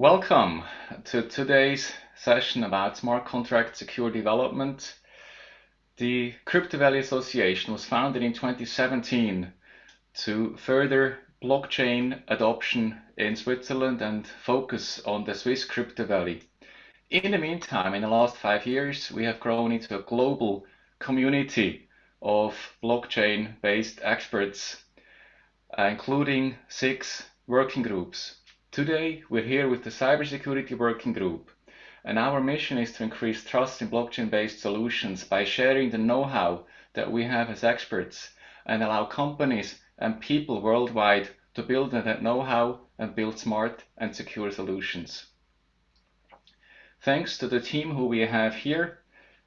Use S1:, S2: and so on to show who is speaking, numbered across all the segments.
S1: Welcome to today's session about smart contract secure development. The Crypto Valley Association was founded in 2017 to further blockchain adoption in Switzerland and focus on the Swiss Crypto Valley. In the meantime, in the last 5 years, we have grown into a global community of blockchain-based experts, including 6 working groups. Today, we're here with the Cybersecurity Working Group, and our mission is to increase trust in blockchain-based solutions by sharing the know-how that we have as experts and allow companies and people worldwide to build on that know-how and build smart and secure solutions. Thanks to the team who we have here,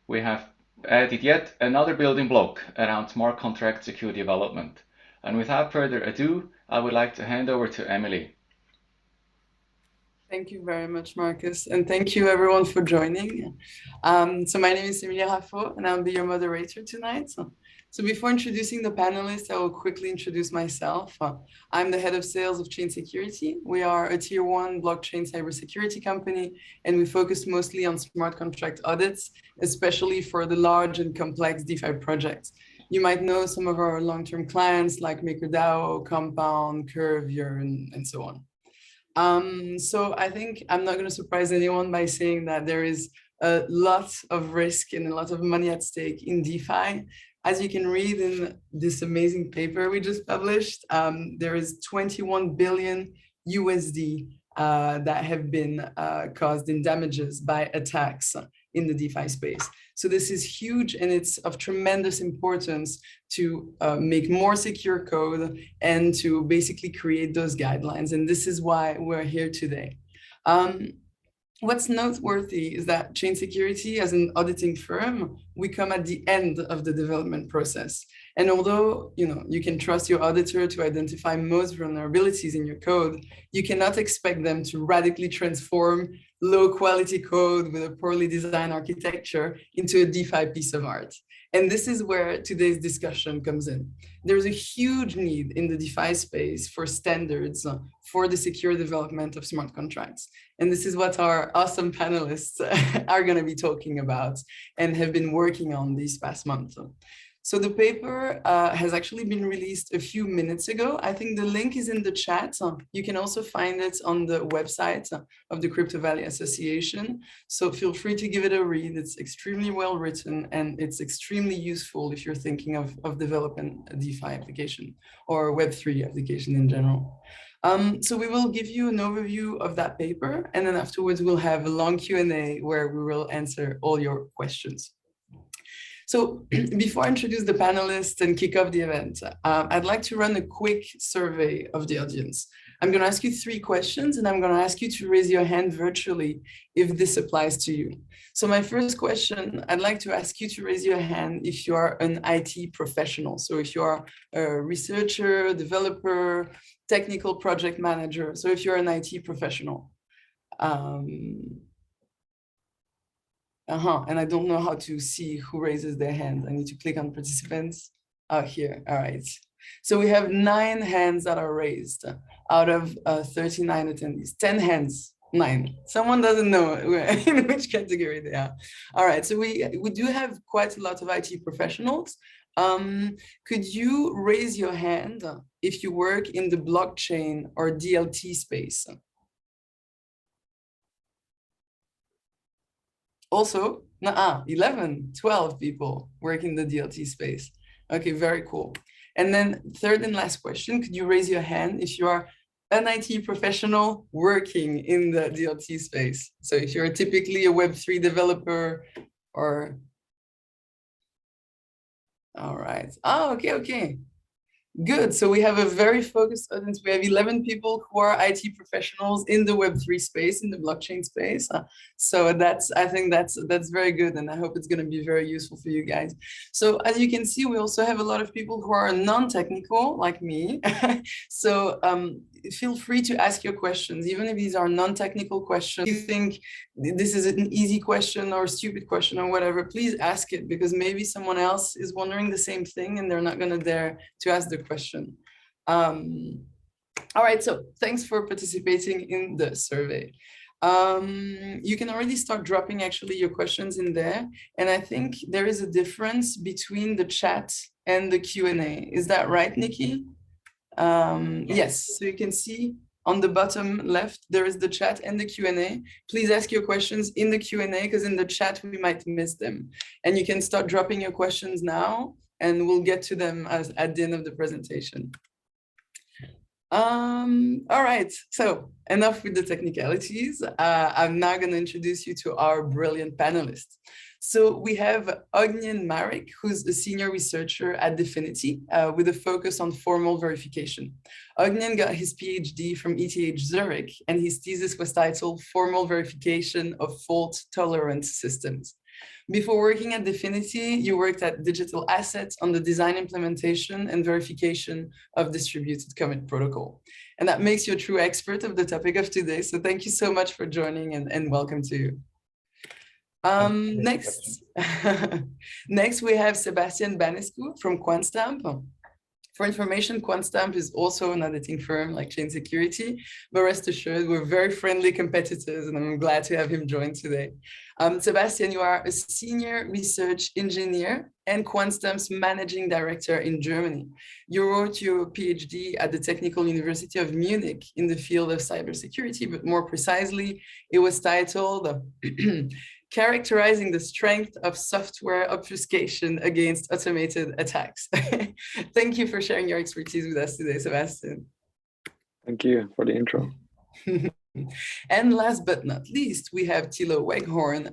S1: we have added yet another building block around smart contract secure development. And without further ado, I would like to hand over to Emily.
S2: Thank you very much, Marcus, and thank you everyone for joining. So my name is Emilia Raffo, and I'll be your moderator tonight. So before introducing the panelists, I will quickly introduce myself. I'm the head of sales of Chain Security. We are a tier 1 blockchain cybersecurity company, and we focus mostly on smart contract audits, especially for the large and complex DeFi projects. You might know some of our long-term clients like MakerDAO, Compound, Curve, Yearn, and so on. So I think I'm not going to surprise anyone by saying that there is a lot of risk and a lot of money at stake in DeFi. As you can read in this amazing paper we just published, there is 21 billion USD that have been caused in damages by attacks in the DeFi space. So this is huge, and it's of tremendous importance to make more secure code and to basically create those guidelines. And this is why we're here today. What's noteworthy is that Chain Security, as an auditing firm, we come at the end of the development process. And although you can trust your auditor to identify most vulnerabilities in your code, you cannot expect them to radically transform low-quality code with a poorly designed architecture into a DeFi piece of art. And this is where today's discussion comes in. There's a huge need in the DeFi space for standards for the secure development of smart contracts. And this is what our awesome panelists are going to be talking about and have been working on these past months. So the paper has actually been released a few minutes ago. I think the link is in the chat. You can also find it on the website of the Crypto Valley Association. So feel free to give it a read. It's extremely well written, and it's extremely useful if you're thinking of developing a DeFi application or a Web3 application in general. So we will give you an overview of that paper, and then afterwards we'll have a long Q&A where we will answer all your questions. So before I introduce the panelists and kick off the event, I'd like to run a quick survey of the audience. I'm going to ask you 3 questions, and I'm going to ask you to raise your hand virtually if this applies to you. So my first question, I'd like to ask you to raise your hand if you are an IT professional. So if you are a researcher, developer, technical project manager. So if you're an IT professional. And I don't know how to see who raises their hand. I need to click on participants. Oh, here. All right. So we have 9 hands that are raised out of 39 attendees. 10 hands, 9. Someone doesn't know in which category they are. All right. So we do have quite a lot of IT professionals. Could you raise your hand if you work in the blockchain or DLT space? Also, 11, 12 people work in the DLT space. Okay, very cool. And then third and last question, could you raise your hand if you are an IT professional working in the DLT space? So if you're typically a Web3 developer or... All right. Oh, okay. Good. So we have a very focused audience. We have 11 people who are IT professionals in the Web3 space, in the blockchain space. So I think that's very good, and I hope it's going to be very useful for you guys. So as you can see, we also have a lot of people who are non-technical, like me. So feel free to ask your questions, even if these are non-technical questions. If you think this is an easy question or a stupid question or whatever, please ask it, because maybe someone else is wondering the same thing and they're not going to dare to ask the question. All right, so thanks for participating in the survey. You can already start dropping actually your questions in there. And I think there is a difference between the chat and the Q&A. Is that right, Nikki? Yes, so you can see on the bottom left, there is the chat and the Q&A. Please ask your questions in the Q&A because in the chat, we might miss them. And you can start dropping your questions now and we'll get to them at the end of the presentation. All right, so enough with the technicalities. I'm now going to introduce you to our brilliant panelists. So we have Ognian Marek, who's a senior researcher at Definity with a focus on formal verification. Ognian got his PhD from ETH Zurich, and his thesis was titled Formal Verification of Fault-Tolerant Systems. Before working at Definity, you worked at Digital Assets on the design, implementation, and verification of distributed commit protocol. And that makes you a true expert of the topic of today. So thank you so much for joining and welcome to you. Next, next we have Sebastian Banescu from QuantStamp. For information, QuantStamp is also an auditing firm like Chain Security, but rest assured, we're very friendly competitors, and I'm glad to have him join today. Sebastian, you are a senior research engineer and QuantStamp's managing director in Germany. You wrote your PhD at the Technical University of Munich in the field of cybersecurity, but more precisely, it was titled Characterizing the Strength of Software Obfuscation Against Automated Attacks. Thank you for sharing your expertise with us today, Sebastian.
S3: Thank you for the intro.
S2: And last but not least, we have Thilo Weghorn,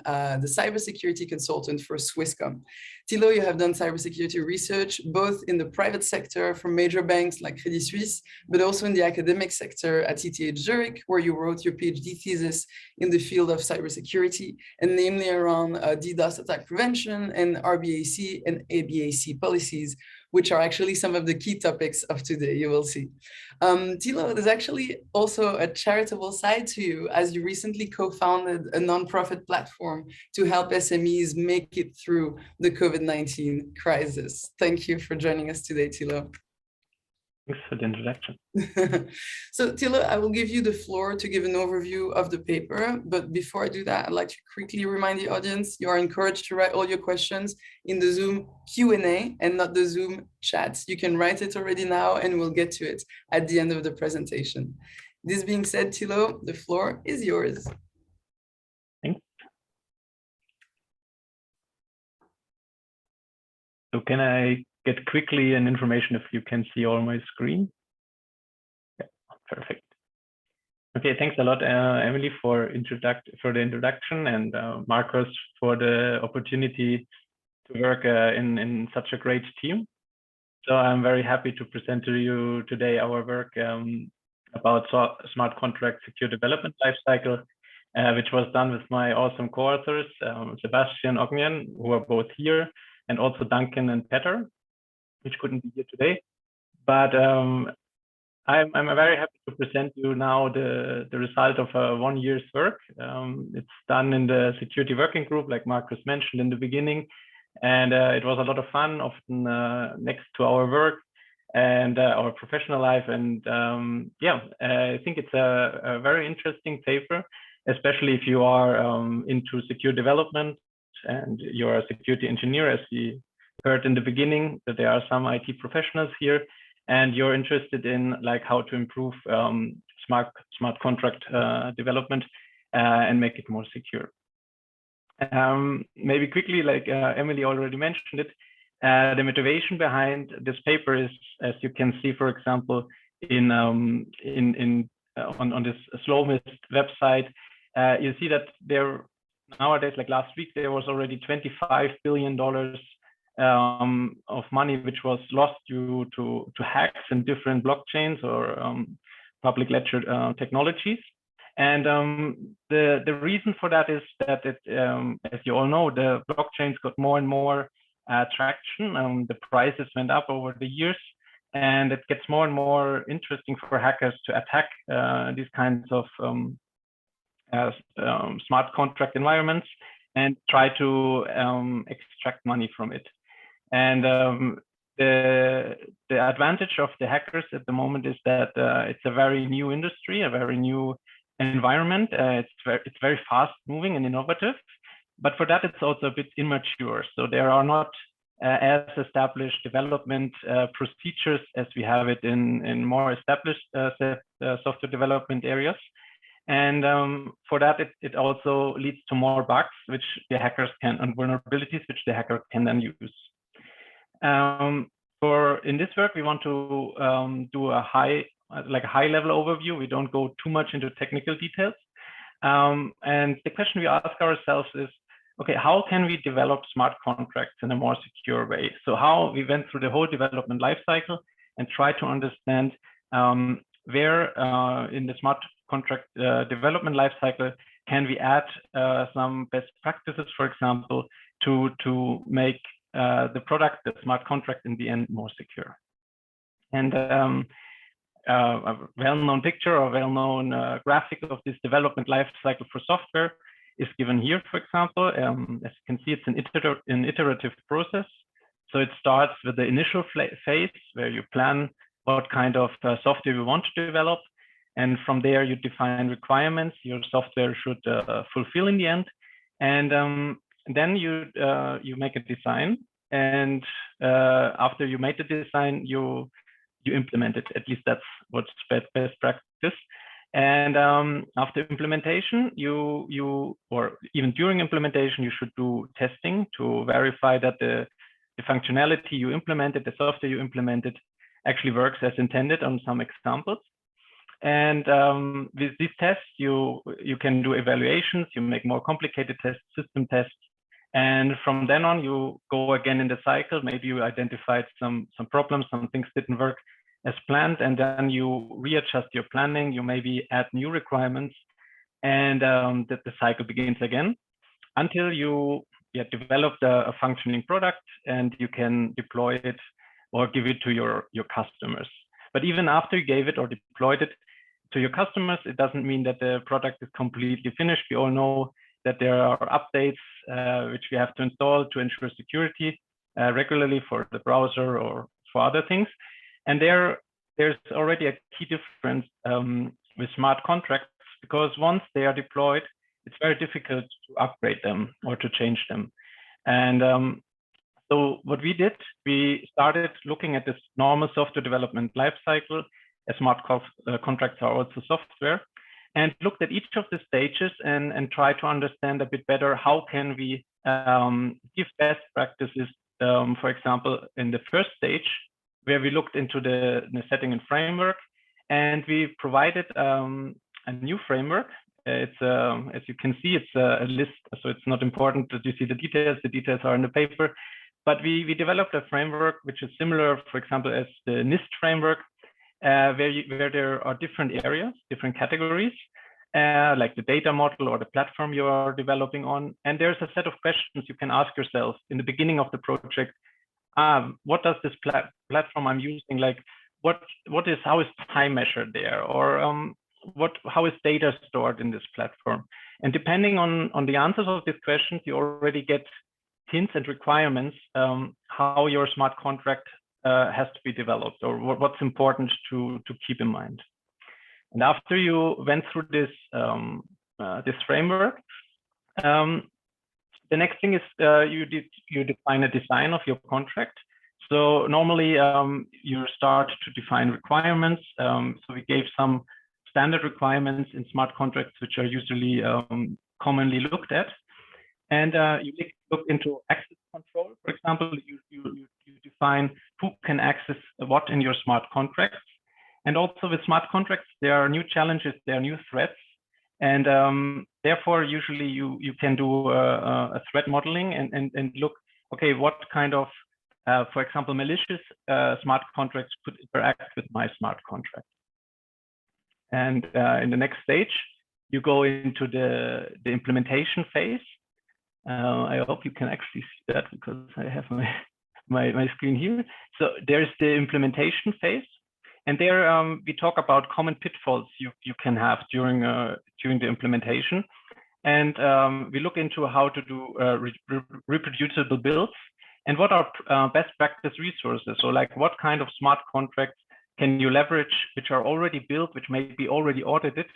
S2: the cybersecurity consultant for Swisscom. Thilo, you have done cybersecurity research both in the private sector for major banks like Credit Suisse, but also in the academic sector at ETH Zurich, where you wrote your PhD thesis in the field of cybersecurity, and namely around DDoS attack prevention and RBAC and ABAC policies, which are actually some of the key topics of today, you will see. Thilo, there's actually also a charitable side to you, as you recently co-founded a nonprofit platform to help SMEs make it through the COVID-19 crisis. Thank you for joining us today, Thilo.
S4: Thanks for the introduction.
S2: So Thilo, I will give you the floor to give an overview of the paper. But before I do that, I'd like to quickly remind the audience, you are encouraged to write all your questions in the Zoom Q&A and not the Zoom chat. You can write it already now and we'll get to it at the end of the presentation. This being said, Thilo, the floor is yours.
S4: Thanks. So can I get quickly an information if you can see all my screen? Yeah, perfect. Okay, thanks a lot, Emily, for the introduction, and Marcus for the opportunity to work in such a great team. So I'm very happy to present to you today our work about smart contract secure development lifecycle, which was done with my awesome co-authors, Sebastian, Ognian, who are both here, and also Duncan and Petter, which couldn't be here today. But I'm very happy to present you now the result of a 1 year's work. It's done in the security working group, like Marcus mentioned in the beginning. And it was a lot of fun, often next to our work and our professional life. And yeah, I think it's a very interesting paper, especially if you are into secure development and you're a security engineer, as we heard in the beginning, that there are some IT professionals here, and you're interested in like how to improve smart contract development and make it more secure. Maybe quickly, like Emily already mentioned it, the motivation behind this paper is, as you can see, for example, on this Slowmist website, you see that there nowadays, like last week, there was already $25 billion of money which was lost due to hacks in different blockchains or public ledger technologies. And the reason for that is that as you all know, the blockchains got more and more traction. The prices went up over the years, and it gets more and more interesting for hackers to attack these kinds of smart contract environments and try to extract money from it. And the advantage of the hackers at the moment is that it's a very new industry, a very new environment. It's very fast moving and innovative, but for that it's also a bit immature. So there are not as established development procedures as we have it in more established software development areas. And for that, it also leads to more bugs, which the hackers can, and vulnerabilities, which the hacker can then use. In this work, we want to do a high level overview. We don't go too much into technical details. And the question we ask ourselves is, okay, how can we develop smart contracts in a more secure way? So how we went through the whole development lifecycle and try to understand where in the smart contract development lifecycle can we add some best practices, for example, to make the product, the smart contract, in the end more secure. And a well-known picture or well-known graphic of this development lifecycle for software is given here, for example. As you can see, it's an iterative process. So it starts with the initial phase where you plan what kind of software you want to develop. And from there, you define requirements your software should fulfill in the end. And then you make a design. And after you made the design, you implement it. At least that's what's best practice. And after implementation, or even during implementation, you should do testing to verify that the functionality you implemented, the software you implemented, actually works as intended on some examples. And with these tests, you can do evaluations, you make more complicated tests, system tests. And from then on, you go again in the cycle. Maybe you identified some problems, some things didn't work as planned, and then you readjust your planning. You maybe add new requirements, and the cycle begins again until you developed a functioning product and you can deploy it or give it to your customers. But even after you gave it or deployed it to your customers, it doesn't mean that the product is completely finished. We all know that there are updates which we have to install to ensure security regularly for the browser or for other things. And there's already a key difference with smart contracts, because once they are deployed, it's very difficult to upgrade them or to change them. And so what we did, we started looking at this normal software development lifecycle, as smart contracts are also software, and looked at each of the stages and try to understand a bit better how can we give best practices, for example, in the first stage, where we looked into the setting and framework, and we provided a new framework. It's as you can see, it's a list, so it's not important that you see the details. The details are in the paper, but we developed a framework which is similar, for example, as the NIST framework, where there are different areas, different categories, like the data model or the platform you are developing on. And there's a set of questions you can ask yourself in the beginning of the project. What does this platform I'm using, like, how is time measured there? Or how is data stored in this platform? And depending on the answers of these questions, you already get hints and requirements how your smart contract has to be developed, or what's important to keep in mind. And after you went through this this framework, the next thing is you define a design of your contract. So normally you start to define requirements. So we gave some standard requirements in smart contracts, which are usually commonly looked at. And you look into access control. For example, you define who can access what in your smart contracts. And also with smart contracts, there are new challenges, there are new threats. And therefore, usually you can do a threat modeling and look, okay, what kind of, for example, malicious smart contracts could interact with my smart contract. And in the next stage, you go into the implementation phase. I hope you can actually see that because I have my screen here. So there's the implementation phase. And there we talk about common pitfalls you can have during the implementation. And we look into how to do reproducible builds and what are best practice resources. So like what kind of smart contracts can you leverage which are already built, which may be already audited,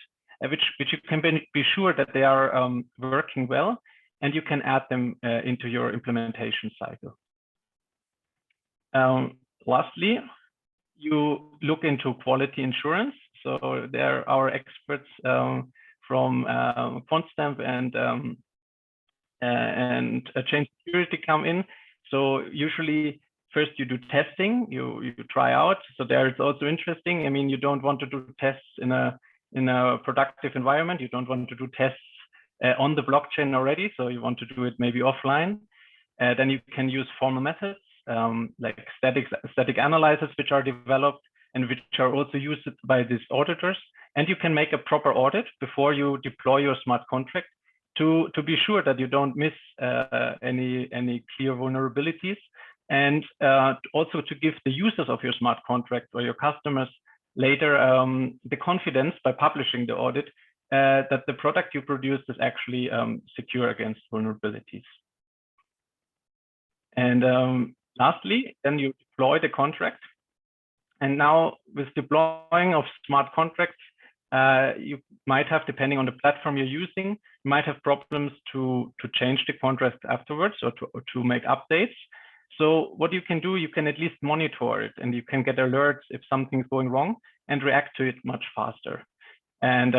S4: which you can be sure that they are working well, and you can add them into your implementation cycle. Lastly, you look into quality insurance. So there our experts from Quantstamp and Chain Security come in. So usually first you do testing, you try out. So there it's also interesting. I mean, you don't want to do tests in a productive environment. You don't want to do tests on the blockchain already. So you want to do it maybe offline. Then you can use formal methods like static analyzers, which are developed and which are also used by these auditors. And you can make a proper audit before you deploy your smart contract to be sure that you don't miss any clear vulnerabilities, and also to give the users of your smart contract or your customers later the confidence by publishing the audit that the product you produce is actually secure against vulnerabilities. And lastly, then you deploy the contract. And now with deploying of smart contracts, you might have, depending on the platform you're using, you might have problems to change the contract afterwards or to make updates. So what you can do, you can at least monitor it, and you can get alerts if something's going wrong and react to it much faster. And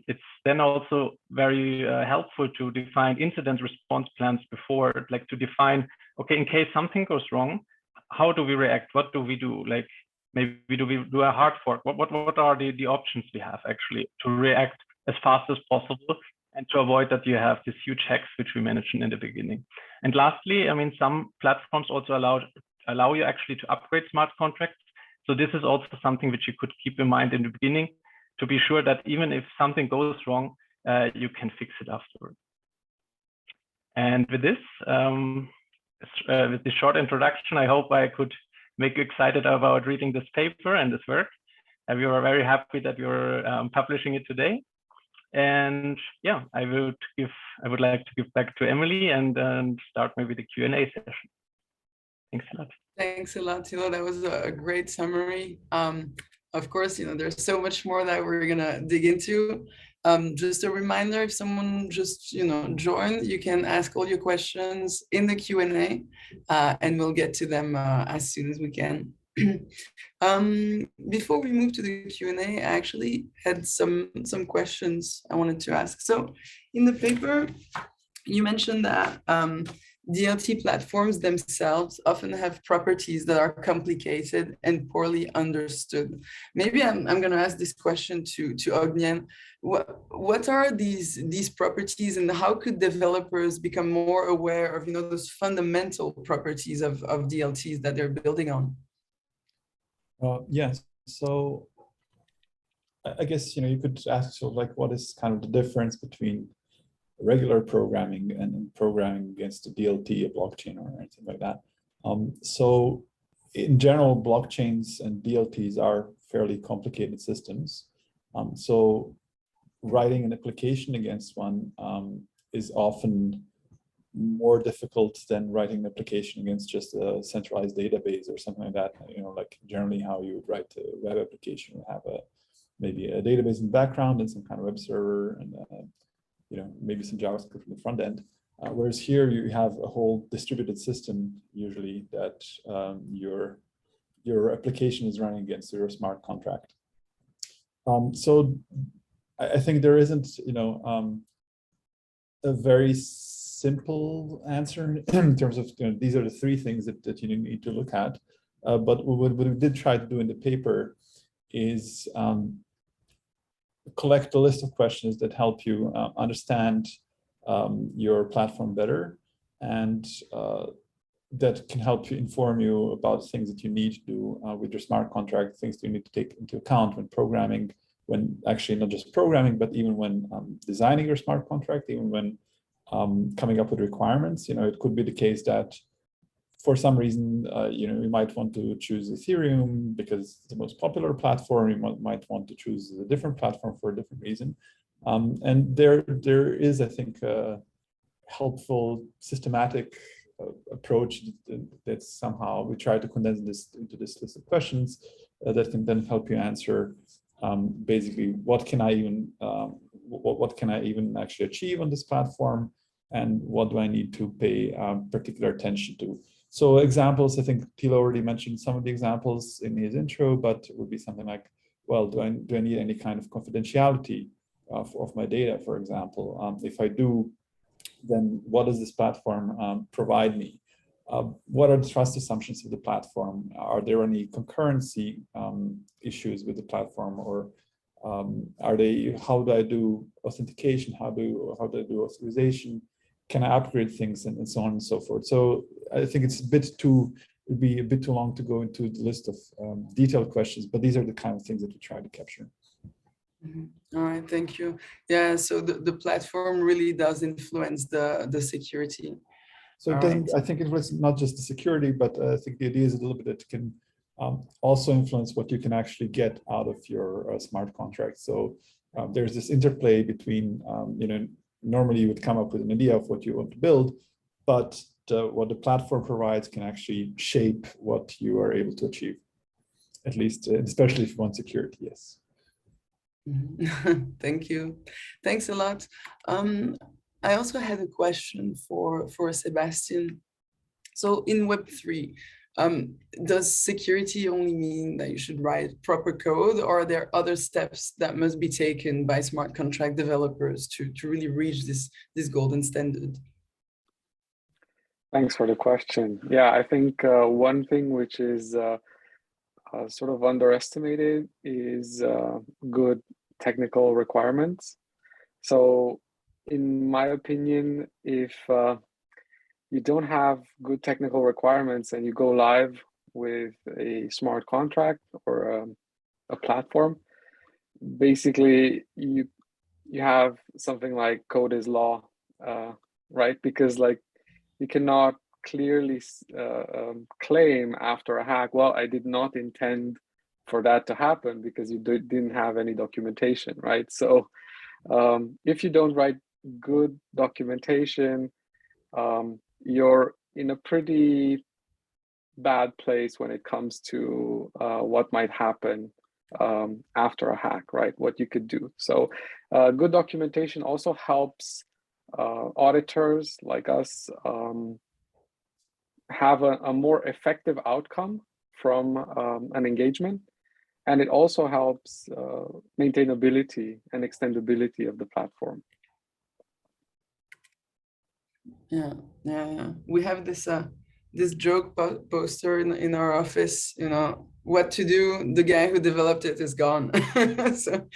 S4: it's then also very helpful to define incident response plans before, like to define, okay, in case something goes wrong, how do we react? What do we do? Like maybe do we do a hard fork? What are the options we have actually to react as fast as possible and to avoid that you have these huge hacks, which we mentioned in the beginning. And lastly, I mean, some platforms also allow you actually to upgrade smart contracts. So this is also something which you could keep in mind in the beginning to be sure that even if something goes wrong, you can fix it afterwards. And with this, with this short introduction, I hope I could make you excited about reading this paper and this work. We are very happy that you're publishing it today. And yeah, I would like to give back to Emily and start maybe the Q&A session. Thanks a lot.
S2: Thanks a lot, Thilo. That was a great summary. Of course, there's so much more that we're gonna dig into. Just a reminder, if someone just joined, you can ask all your questions in the Q&A, and we'll get to them as soon as we can. Before we move to the Q&A, I actually had some questions I wanted to ask. So in the paper, you mentioned that DLT platforms themselves often have properties that are complicated and poorly understood. Maybe I'm going to ask this question to Ognian. What are these properties, and how could developers become more aware of those fundamental properties of DLTs that they're building on?
S5: Yes. So I guess you could ask sort of like what is kind of the difference between regular programming and programming against a DLT, a blockchain, or anything like that. So in general, blockchains and DLTs are fairly complicated systems. So writing an application against one is often more difficult than writing an application against just a centralized database or something like that. Like generally how you would write a web application will have maybe a database in the background and some kind of web server and maybe some JavaScript in the front end. Whereas here you have a whole distributed system usually that your application is running against your smart contract. So I think there isn't a very simple answer in terms of these are the three things that you need to look at. But what we did try to do in the paper is collect a list of questions that help you understand your platform better, and that can help you inform you about things that you need to do with your smart contract, things that you need to take into account when programming, when actually not just programming, but even when designing your smart contract, even when coming up with requirements. It could be the case that for some reason, you might want to choose Ethereum because it's the most popular platform. You might want to choose a different platform for a different reason. And there is, I think, a helpful systematic approach that somehow we try to condense this into this list of questions that can then help you answer basically what can I even actually achieve on this platform, and what do I need to pay particular attention to. So examples, I think Thilo already mentioned some of the examples in his intro, but it would be something like, well, do I need any kind of confidentiality of my data, for example? If I do, then what does this platform provide me? What are the trust assumptions of the platform? Are there any concurrency issues with the platform, or how do I do authentication? How do I do authorization? Can I upgrade things, and so on and so forth? So I think it'd be a bit too long to go into the list of detailed questions, but these are the kind of things that we try to capture.
S2: All right, thank you. Yeah, so the platform really does influence the security.
S5: So it doesn't, I think it was not just the security, but I think the idea is a little bit that it can also influence what you can actually get out of your smart contract. So there's this interplay between, normally you would come up with an idea of what you want to build, but what the platform provides can actually shape what you are able to achieve, at least, especially if you want security, yes.
S2: Thank you. Thanks a lot. I also had a question for Sebastian. So in Web3, does security only mean that you should write proper code, or are there other steps that must be taken by smart contract developers to really reach this golden standard?
S3: Thanks for the question. Yeah, I think one thing which is sort of underestimated is good technical requirements. So in my opinion, if you don't have good technical requirements and you go live with a smart contract or a platform, basically you have something like code is law, right? Because like you cannot clearly claim after a hack, well, I did not intend for that to happen, because you didn't have any documentation, right? So if you don't write good documentation, you're in a pretty bad place when it comes to what might happen after a hack, right? What you could do. So good documentation also helps auditors like us have a more effective outcome from an engagement. And it also helps maintainability and extendability of the platform.
S2: Yeah. We have this this joke poster in our office. What to do? The guy who developed it is gone. So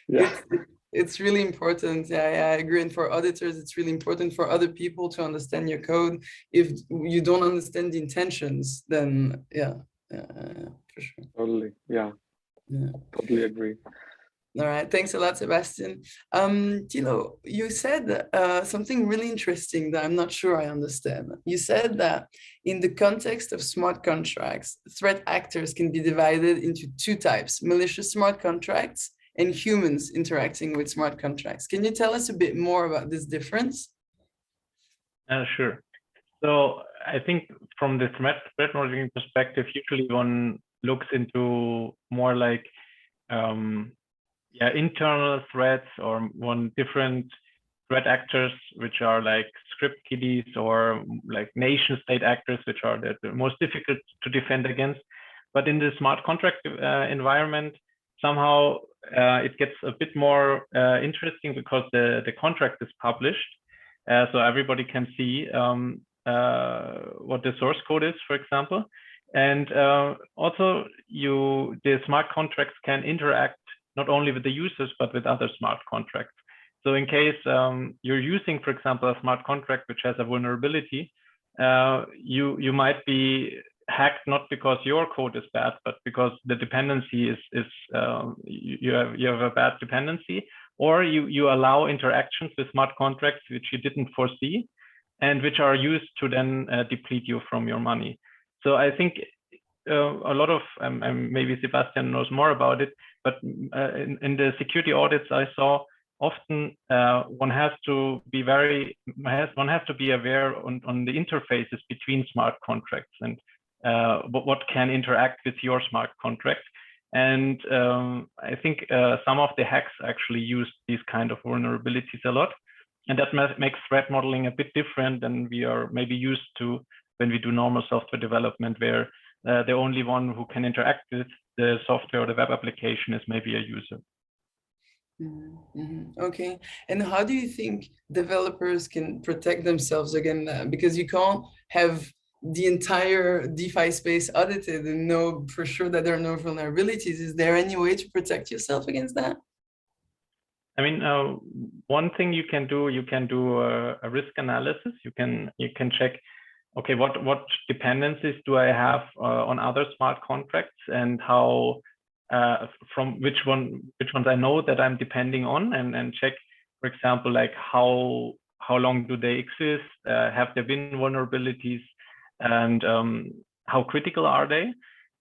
S3: yeah,
S2: it's really important. Yeah, I agree. And for auditors, it's really important for other people to understand your code. If you don't understand the intentions, then yeah, for sure.
S3: totally. Yeah, totally agree.
S2: All right, thanks a lot, Sebastian. Thilo, you said something really interesting that I'm not sure I understand. You said that in the context of smart contracts, threat actors can be divided into two types: malicious smart contracts and humans interacting with smart contracts. Can you tell us a bit more about this difference?
S4: Sure. So I think from the threat modeling perspective, usually one looks into more like internal threats, or one different threat actors, which are like script kiddies, or like nation state actors, which are the most difficult to defend against. But in the smart contract environment, somehow it gets a bit more interesting, because the contract is published. So everybody can see what the source code is, for example. And also the smart contracts can interact not only with the users, but with other smart contracts. So in case you're using, for example, a smart contract which has a vulnerability, you might be hacked not because your code is bad, but because the dependency you have a bad dependency, or you allow interactions with smart contracts which you didn't foresee, and which are used to then deplete you from your money. So I think a lot of, maybe Sebastian knows more about it, but in the security audits I saw, often one has to be aware on the interfaces between smart contracts and what can interact with your smart contract. And I think some of the hacks actually use these kind of vulnerabilities a lot. And that makes threat modeling a bit different than we are maybe used to when we do normal software development, where the only one who can interact with the software or the web application is maybe a user.
S2: Okay. And how do you think developers can protect themselves against that? Because you can't have the entire DeFi space audited and know for sure that there are no vulnerabilities. Is there any way to protect yourself against that?
S4: I mean, one thing you can do a risk analysis. You can check, okay, what dependencies do I have on other smart contracts, and how from which ones I know that I'm depending on, and check, for example, like how long do they exist? Have there been vulnerabilities, and how critical are they?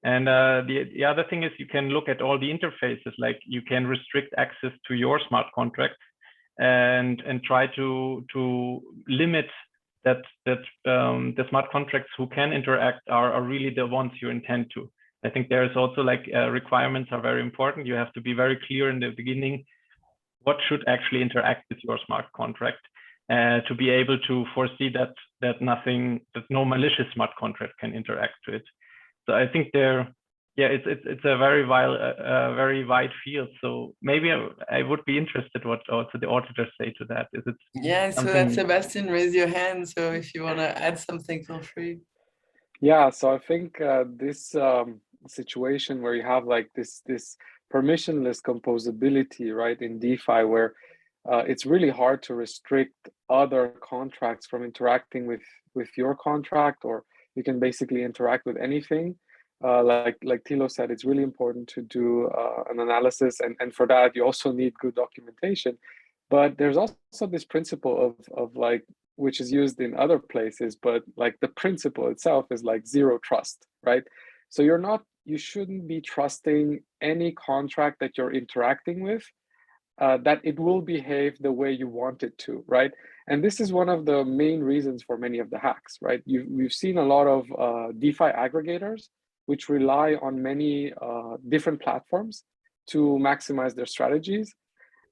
S4: And the other thing is you can look at all the interfaces, like you can restrict access to your smart contract and try to limit that the smart contracts who can interact are really the ones you intend to. I think there's also like requirements are very important. You have to be very clear in the beginning what should actually interact with your smart contract to be able to foresee that no malicious smart contract can interact with it. So I think it's a very wide field. So maybe I would be interested what also the auditors say to that. Is it?
S2: Yeah, so that Sebastian, raise your hand. So if you want to add something, feel free.
S3: Yeah, so I think this situation where you have like this permissionless composability, right, in DeFi, where it's really hard to restrict other contracts from interacting with your contract, or you can basically interact with anything. Like Thilo said, it's really important to do an analysis, and for that you also need good documentation. But there's also this principle of like, which is used in other places, but like the principle itself is like zero trust, right? So you shouldn't be trusting any contract that you're interacting with, that it will behave the way you want it to, right? And this is one of the main reasons for many of the hacks, right? We've seen a lot of DeFi aggregators which rely on many different platforms to maximize their strategies.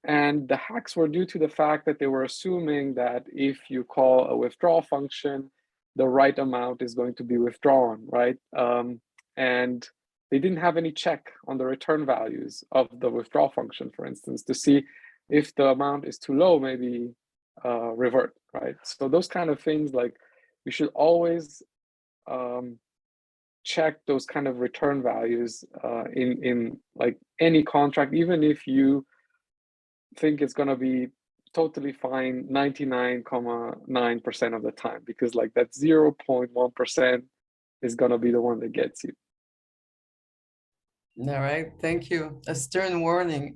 S3: And the hacks were due to the fact that they were assuming that if you call a withdrawal function, the right amount is going to be withdrawn, right? And they didn't have any check on the return values of the withdrawal function, for instance, to see if the amount is too low, maybe revert, right? So those kind of things, like you should always check those kind of return values in like any contract, even if you think it's going to be totally fine 99.9% of the time, because like that 0.1% is going to be the one that gets you.
S2: All right, thank you. A stern warning.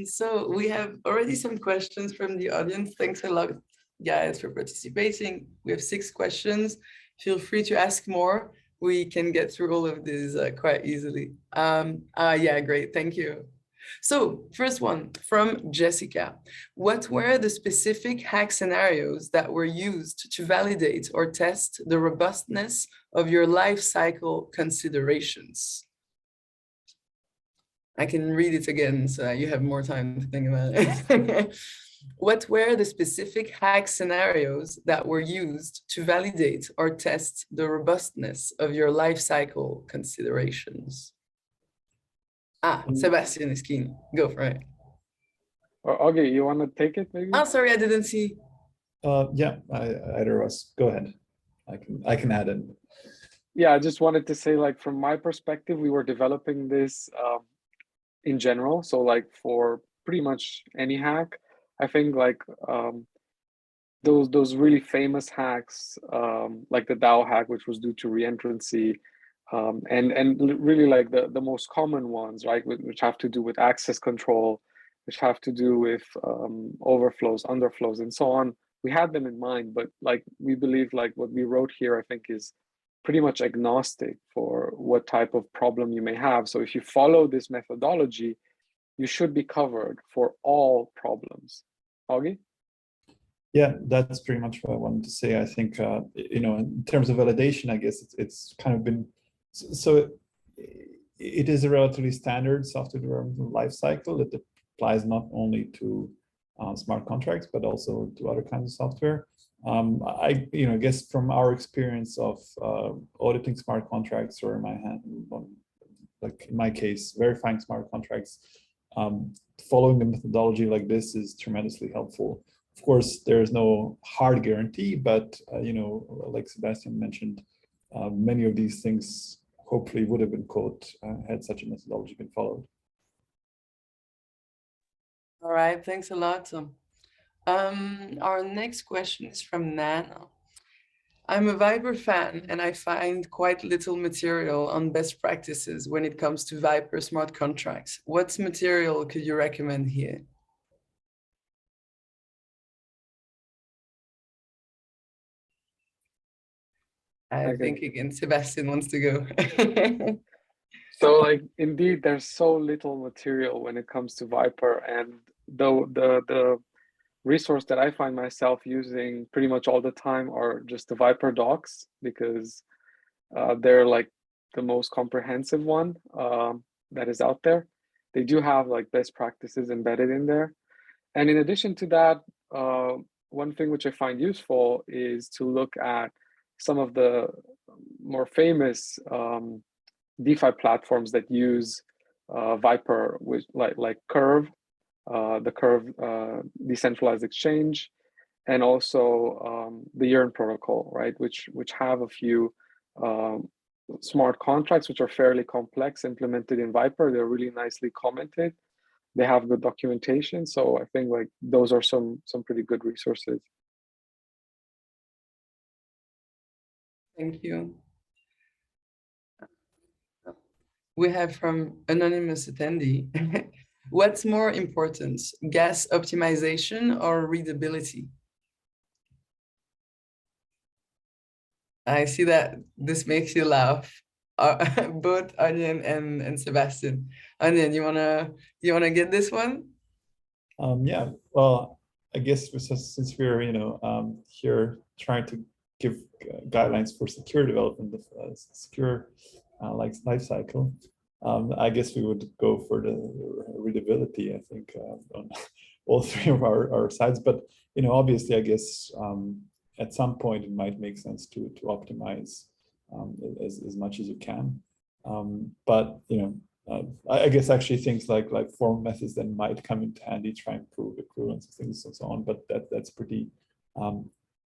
S2: So we have already some questions from the audience. Thanks a lot, guys, for participating. We have 6 questions. Feel free to ask more. We can get through all of these quite easily. Yeah, great, thank you. So first one from Jessica. What were the specific hack scenarios that were used to validate or test the robustness of your life cycle considerations? I can read it again so you have more time to think about it. What were the specific hack scenarios that were used to validate or test the robustness of your life cycle considerations? Sebastian is keen. Go for it.
S3: Okay, you want to take it maybe?
S2: Oh, sorry, I didn't see.
S5: Yeah, either of us. Go ahead. I can add in.
S3: Yeah, I just wanted to say, like, from my perspective, we were developing this in general. So like for pretty much any hack, I think like those really famous hacks, like the DAO hack, which was due to reentrancy, and really like the most common ones, right, which have to do with access control, which have to do with overflows, underflows, and so on. We had them in mind, but like we believe like what we wrote here, I think, is pretty much agnostic for what type of problem you may have. So if you follow this methodology, you should be covered for all problems. Augie?
S5: Yeah, that's pretty much what I wanted to say. I think, you know, in terms of validation, I guess it's kind of been, so it is a relatively standard software development lifecycle that applies not only to smart contracts, but also to other kinds of software. I guess from our experience of auditing smart contracts, or like in my case, verifying smart contracts, following a methodology like this is tremendously helpful. Of course, there is no hard guarantee, but like Sebastian mentioned, many of these things hopefully would have been caught had such a methodology been followed.
S2: All right, thanks a lot. Our next question is from Nana. I'm a Viper fan and I find quite little material on best practices when it comes to Viper smart contracts. What material could you recommend here? I think again, Sebastian wants to go.
S3: So like, indeed, there's so little material when it comes to Viper, and the resource that I find myself using pretty much all the time are just the Viper docs, because they're like the most comprehensive one that is out there. They do have like best practices embedded in there. And in addition to that, one thing which I find useful is to look at some of the more famous DeFi platforms that use Viper, which like Curve, the Curve decentralized exchange, and also the Yearn protocol, right? Which have a few smart contracts which are fairly complex, implemented in Viper. They're really nicely commented. They have good documentation. So I think like those are some pretty good resources.
S2: Thank you. We have from anonymous attendee. What's more important, gas optimization or readability? I see that this makes you laugh. Both Onion and Sebastian. Onion, you wanna get this one?
S5: Yeah. Well, I guess since we're here trying to give guidelines for secure development of secure lifecycle, I guess we would go for the readability, I think, on all three of our sides. But obviously, I guess at some point it might make sense to optimize as much as you can. But I guess actually things like form methods then might come into handy, try and prove equivalence of things and so on. But that's pretty,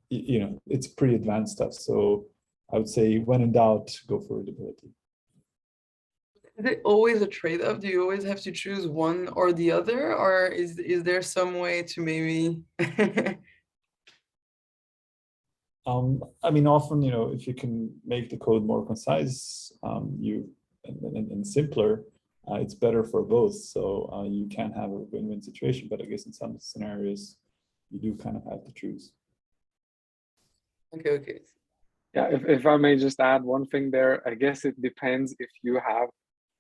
S5: it's pretty advanced stuff. So I would say when in doubt, go for readability.
S2: Is it always a trade-off? Do you always have to choose one or the other, or is there some way to maybe?
S5: I mean, often if you can make the code more concise, and simpler, it's better for both. So you can have a win-win situation. But I guess in some scenarios, you do kind of have to choose.
S2: Okay.
S3: Yeah, if I may just add one thing there, I guess it depends if you have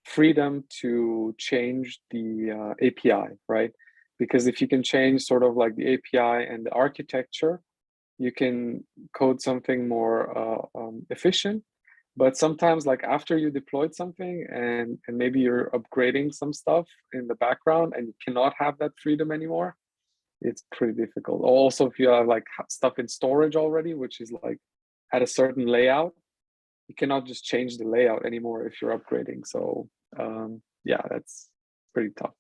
S3: freedom to change the API, right? Because if you can change sort of like the API and the architecture, you can code something more efficient. But sometimes, like after you deployed something and maybe you're upgrading some stuff in the background and you cannot have that freedom anymore, it's pretty difficult. Also, if you have like stuff in storage already, which is like at a certain layout, you cannot just change the layout anymore if you're upgrading. So yeah, that's pretty tough.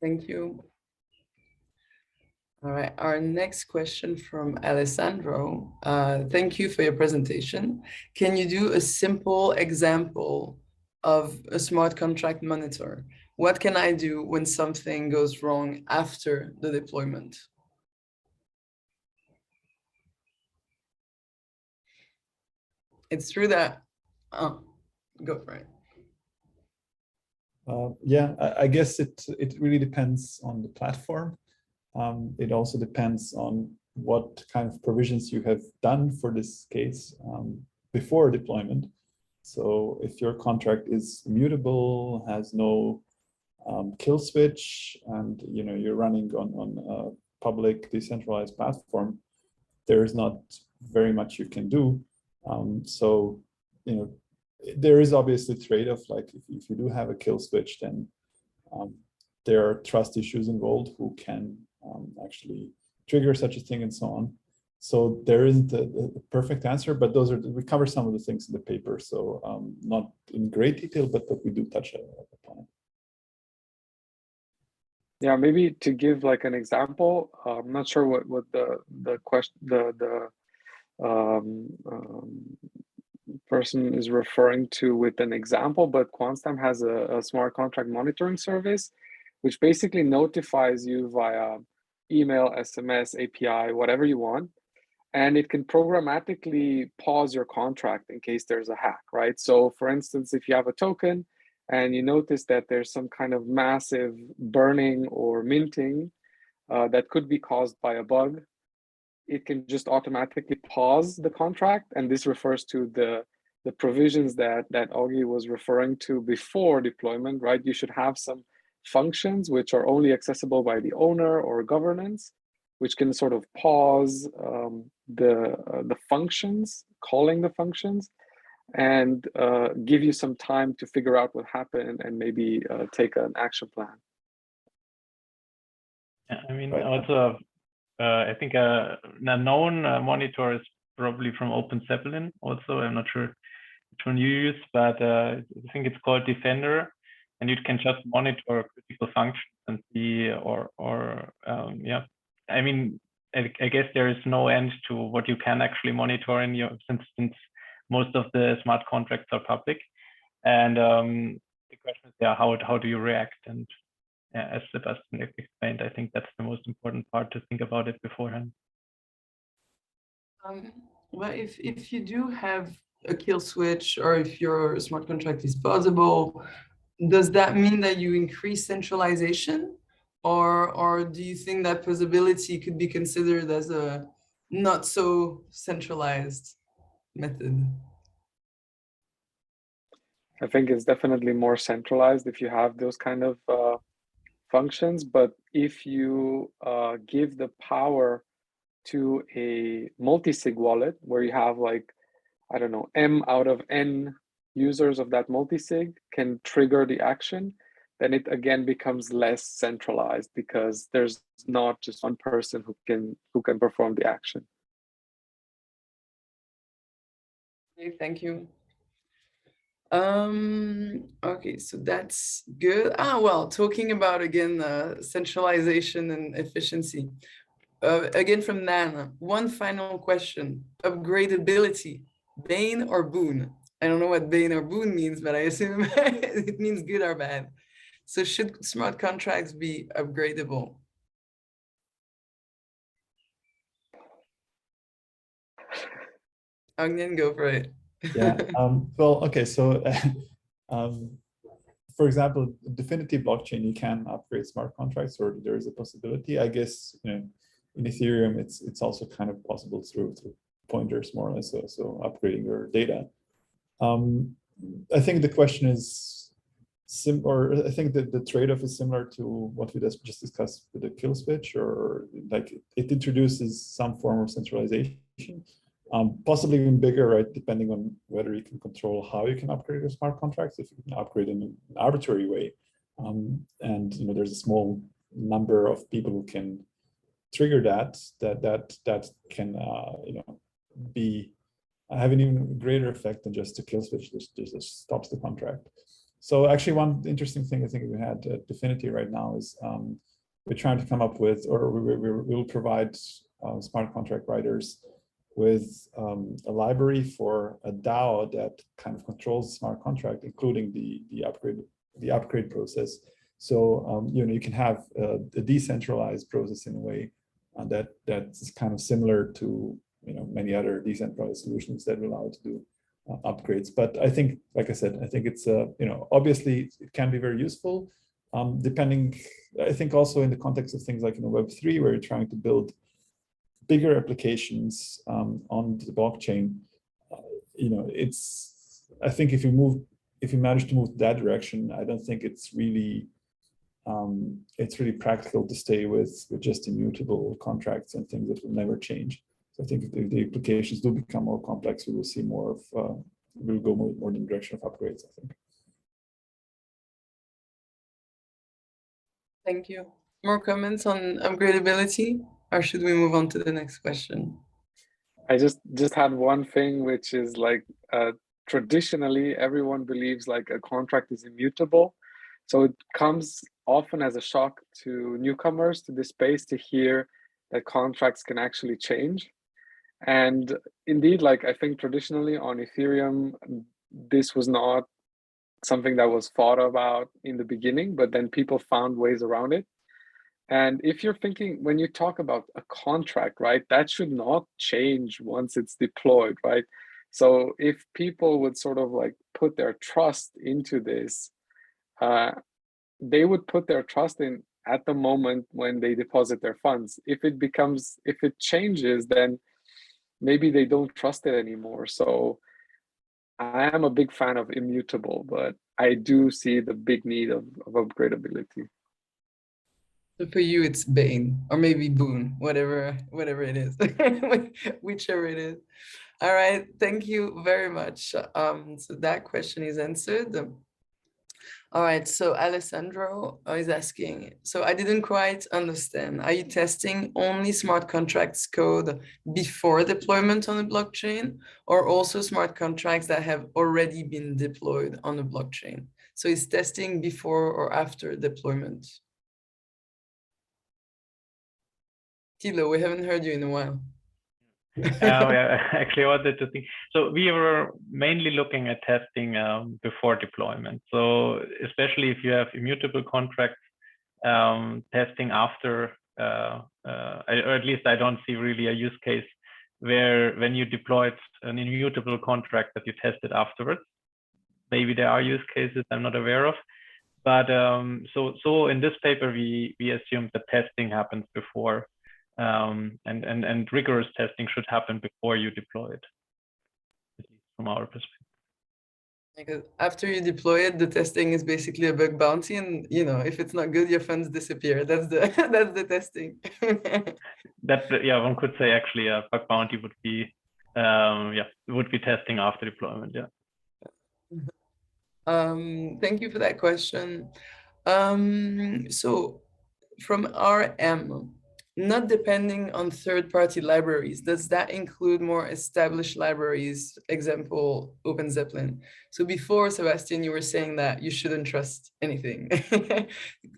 S2: Thank you. All right, our next question from Alessandro. Thank you for your presentation. Can you do a simple example of a smart contract monitor? What can I do when something goes wrong after the deployment? It's true that, go for it.
S5: Yeah, I guess it really depends on the platform. It also depends on what kind of provisions you have done for this case before deployment. So if your contract is immutable, has no kill switch, and you're running on a public decentralized platform, there's not very much you can do. So there is obviously trade-off. Like if you do have a kill switch, then there are trust issues involved who can actually trigger such a thing and so on. So there isn't a perfect answer, but we cover some of the things in the paper. So not in great detail, but we do touch upon it.
S3: Yeah, maybe to give like an example, I'm not sure what the question person is referring to with an example, but Quantstamp has a smart contract monitoring service, which basically notifies you via email, SMS, API, whatever you want. And it can programmatically pause your contract in case there's a hack, right? So for instance, if you have a token and you notice that there's some kind of massive burning or minting that could be caused by a bug, it can just automatically pause the contract. And this refers to the provisions that Augie was referring to before deployment, right? You should have some functions which are only accessible by the owner or governance, which can sort of pause the functions, calling the functions, and give you some time to figure out what happened and maybe take an action plan.
S4: Yeah, I mean, also, I think a known monitor is probably from Open Zeppelin. Also, I'm not sure which one you use, but I think it's called Defender, and you can just monitor critical functions and see, yeah. I mean, I guess there is no end to what you can actually monitor in your, since most of the smart contracts are public. And the question is, yeah, how do you react? And yeah, as Sebastian explained, I think that's the most important part, to think about it beforehand.
S2: Well, if you do have a kill switch, or if your smart contract is pausable, does that mean that you increase centralization? Or do you think that pausability could be considered as a not so centralized method?
S3: I think it's definitely more centralized if you have those kind of functions. But if you give the power to a multi-sig wallet where you have like, I don't know, M out of N users of that multi-sig can trigger the action, then it again becomes less centralized because there's not just one person who can perform the action.
S2: Okay, thank you. Okay, so that's good. Well, talking about again centralization and efficiency. Again from Nan, one final question: upgradability, bane or boon? I don't know what bane or boon means, but I assume it means good or bad. So should smart contracts be upgradable? Agnan, go for it.
S5: Yeah. Well, okay. So, for example, Definity blockchain, you can upgrade smart contracts, or there is a possibility. I guess, you know, in Ethereum, it's also kind of possible through pointers, more or less. So upgrading your data. I think the question is I think that the trade-off is similar to what we just discussed with the kill switch, or like it introduces some form of centralization. Possibly even bigger, right? Depending on whether you can control how you can upgrade your smart contracts. If you can upgrade in an arbitrary way, and you know, there's a small number of people who can trigger that can you know, be have an even greater effect than just a kill switch that just stops the contract. So actually, one interesting thing I think we had at Definity right now is we're trying to come up with, or we will provide smart contract writers with a library for a DAO that kind of controls the smart contract, including the upgrade process. So you know, you can have a decentralized process in a way that's kind of similar to, you know, many other decentralized solutions that allow you to do upgrades. But I think, like I said, I think it's you know, obviously it can be very useful, depending. I think also in the context of things like, you know, Web3, where you're trying to build bigger applications on the blockchain, you know, I think if you manage to move that direction, I don't think it's really practical to stay with just immutable contracts and things that will never change. So I think if the applications do become more complex, we will see more of will go more in the direction of upgrades, I think.
S2: Thank you. More comments on upgradability, or should we move on to the next question?
S3: I just had one thing, which is like traditionally everyone believes like a contract is immutable. So it comes often as a shock to newcomers to this space to hear that contracts can actually change. And indeed, like I think traditionally on Ethereum, this was not something that was thought about in the beginning, but then people found ways around it. And if you're thinking, when you talk about a contract, right, that should not change once it's deployed, right? So if people would sort of like put their trust into this, they would put their trust in at the moment when they deposit their funds. If it changes, then maybe they don't trust it anymore. So I am a big fan of immutable, but I do see the big need of upgradability.
S2: So for you, it's Bane, or maybe Boon, whatever it is, whichever it is. All right, thank you very much. So that question is answered. All right, so Alessandro is asking, so I didn't quite understand. Are you testing only smart contracts code before deployment on the blockchain, or also smart contracts that have already been deployed on the blockchain? So is testing before or after deployment? Tilo, we haven't heard you in a while.
S4: Yeah, actually, I wanted to think. So we were mainly looking at testing before deployment. So especially if you have immutable contracts, testing after, or at least I don't see really a use case where when you deployed an immutable contract that you tested afterwards. Maybe there are use cases I'm not aware of. But so in this paper, we assumed that testing happens before. And rigorous testing should happen before you deploy it, at least from our perspective.
S2: Because after you deploy it, the testing is basically a bug bounty, and if it's not good, your funds disappear. That's the that's the testing.
S4: One could say actually a bug bounty would be testing after deployment. Yeah.
S2: Thank you for that question. So from RM, not depending on third-party libraries, does that include more established libraries, example, OpenZeppelin? So before, Sebastian, you were saying that you shouldn't trust anything.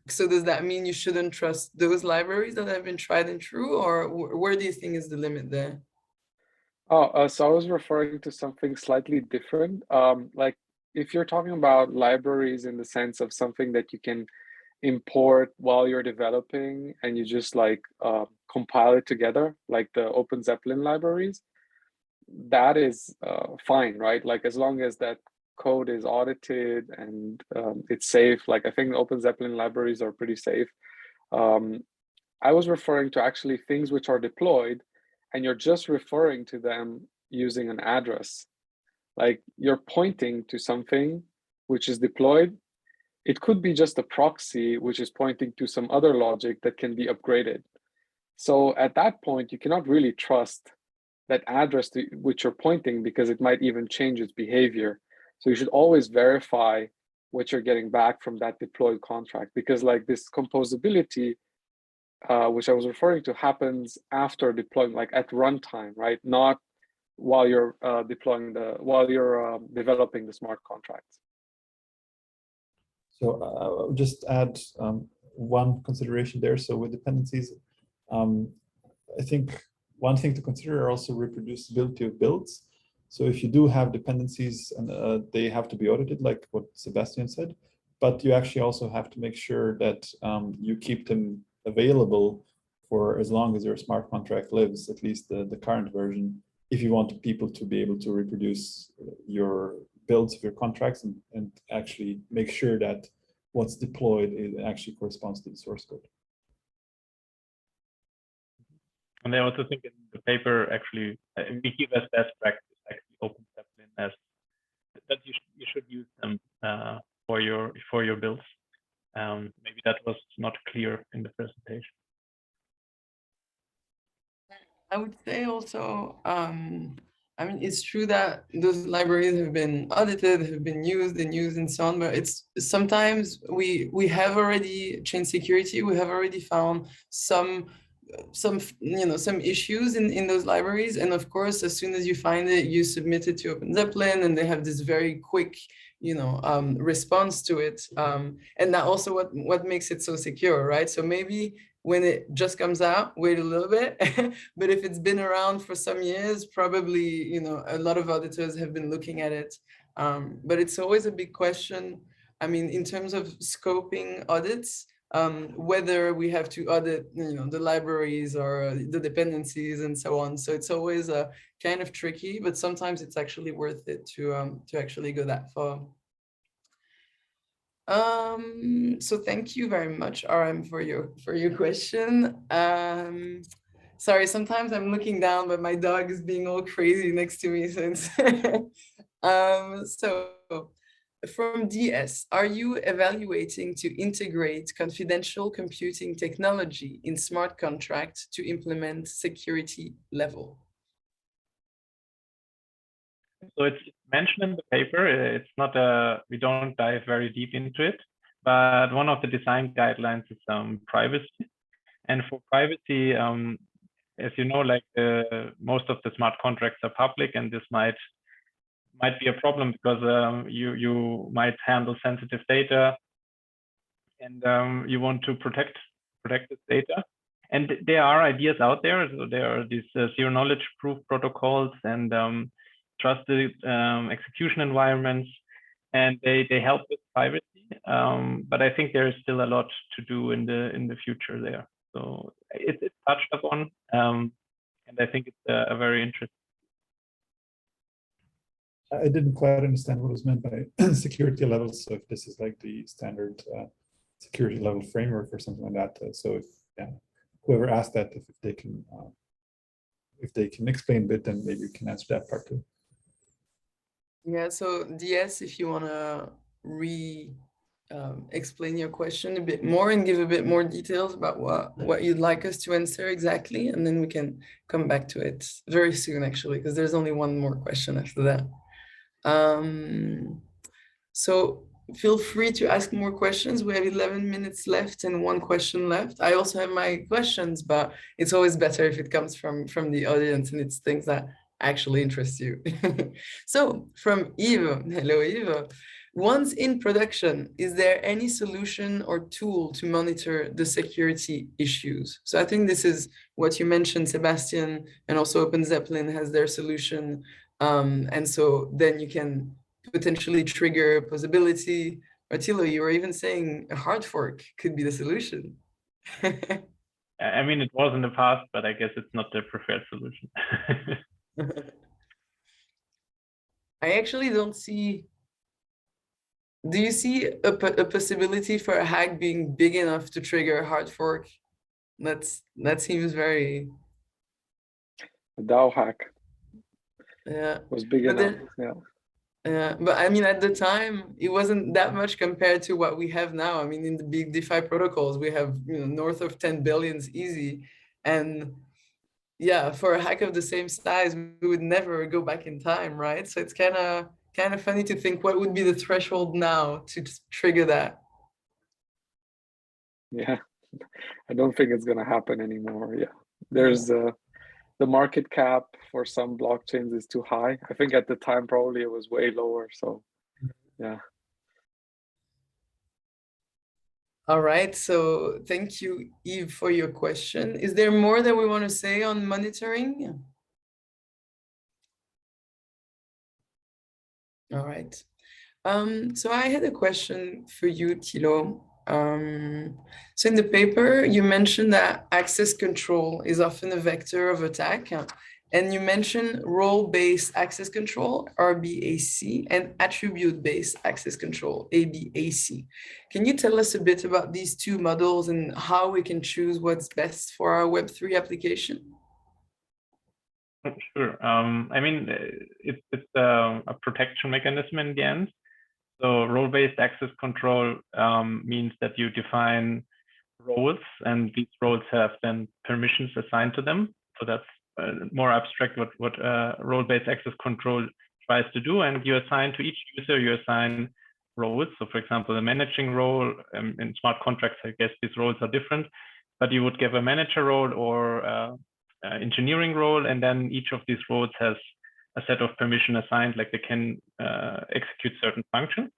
S2: So does that mean you shouldn't trust those libraries that have been tried and true, or where do you think is the limit there?
S3: Oh, so I was referring to something slightly different. Like if you're talking about libraries in the sense of something that you can import while you're developing and you just like compile it together, like the OpenZeppelin libraries, that is fine, right? Like as long as that code is audited and it's safe. Like I think the OpenZeppelin libraries are pretty safe. I was referring to actually things which are deployed and you're just referring to them using an address. Like you're pointing to something which is deployed. It could be just a proxy which is pointing to some other logic that can be upgraded. So at that point, you cannot really trust that address to which you're pointing because it might even change its behavior. So you should always verify what you're getting back from that deployed contract, because like this composability, which I was referring to, happens after deploying, like at runtime, right? Not while you're developing the smart contracts.
S5: So I'll just add one consideration there. So with dependencies, I think one thing to consider are also reproducibility of builds. So if you do have dependencies and they have to be audited, like what Sebastian said, but you actually also have to make sure that you keep them available for as long as your smart contract lives, at least the current version, if you want people to be able to reproduce your builds of your contracts and actually make sure that what's deployed actually corresponds to the source code.
S4: And I also think in the paper, actually, we give as best practice actually OpenZeppelin as that you should use them for your builds. Maybe that was not clear in the presentation.
S2: I would say also I mean, it's true that those libraries have been audited, have been used and so on, but it's sometimes we have already changed security, we have already found some some issues in those libraries, and of course, as soon as you find it, you submit it to Open Zeppelin, and they have this very quick response to it, and that also what makes it so secure, right? So maybe when it just comes out, wait a little bit. But if it's been around for some years, probably, a lot of auditors have been looking at it. But it's always a big question. I mean, in terms of scoping audits, whether we have to audit, the libraries or the dependencies and so on. So it's always kind of tricky, but sometimes it's actually worth it to actually go that far. So thank you very much, RM, for your question. Sorry, sometimes I'm looking down, but my dog is being all crazy next to me since. So from DS, are you evaluating to integrate confidential computing technology in smart contracts to implement security level?
S4: So it's mentioned in the paper. It's not we don't dive very deep into it, but one of the design guidelines is privacy. And for privacy, as you know, like most of the smart contracts are public, and this might be a problem because you might handle sensitive data, and you want to protect this data. And there are ideas out there. So there are these zero knowledge proof protocols and trusted execution environments, and they help with privacy. But I think there is still a lot to do in the future there. So it's touched upon, and I think it's a very interesting.
S5: I didn't quite understand what was meant by security levels. So if this is like the standard security level framework or something like that. So if whoever asked that, if they can explain a bit, then maybe you can answer that part too.
S2: Yeah, so DS, if you want to explain your question a bit more and give a bit more details about what you'd like us to answer exactly, and then we can come back to it very soon, actually, because there's only one more question after that. So feel free to ask more questions. We have 11 minutes left and one question left. I also have my questions, but it's always better if it comes from the audience and it's things that actually interest you. So from Eva, hello Eva. Once in production, is there any solution or tool to monitor the security issues? So I think this is what you mentioned, Sebastian, and also Open Zeppelin has their solution. And so then you can potentially trigger possibility. Or Thilo, you were even saying a hard fork could be the solution.
S4: I mean, it was in the past, but I guess it's not the preferred solution.
S2: I actually don't see. Do you see a possibility for a hack being big enough to trigger a hard fork? That seems very.
S3: The DAO hack.
S2: Yeah.
S3: Was big enough. Yeah.
S2: But I mean, at the time, it wasn't that much compared to what we have now. I mean, in the big DeFi protocols, we have north of 10 billions easy, and yeah, for a hack of the same size, we would never go back in time, right? So it's kind of funny to think what would be the threshold now to trigger that.
S3: Yeah, I don't think it's gonna happen anymore. Yeah, there's the market cap for some blockchains is too high. I think at the time probably it was way lower. So yeah.
S2: All right, so thank you, Eve, for your question. Is there more that we want to say on monitoring? All right. So I had a question for you, Thilo. So in the paper, you mentioned that access control is often a vector of attack, and you mentioned role-based access control, RBAC, and attribute-based access control, ABAC. Can you tell us a bit about these two models and how we can choose what's best for our Web3 application?
S4: Sure. I mean, it's a protection mechanism in the end. So role-based access control means that you define roles, and these roles have then permissions assigned to them. So that's more abstract what role-based access control tries to do. And you assign to each user, you assign roles. So for example, the managing role in smart contracts, I guess these roles are different, but you would give a manager role or engineering role, and then each of these roles has a set of permission assigned, like they can execute certain functions.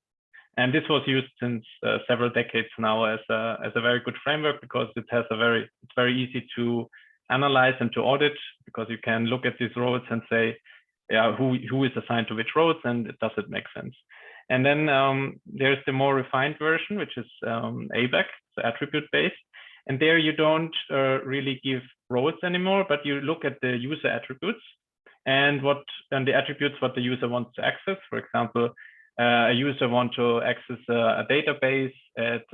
S4: And this was used since several decades now as a very good framework, because it has it's very easy to analyze and to audit, because you can look at these roles and say, yeah, who is assigned to which roles, and does it make sense? And then there's the more refined version, which is ABAC, so attribute-based. And there you don't really give roles anymore, but you look at the user attributes and the attributes what the user wants to access. For example, a user wants to access a database at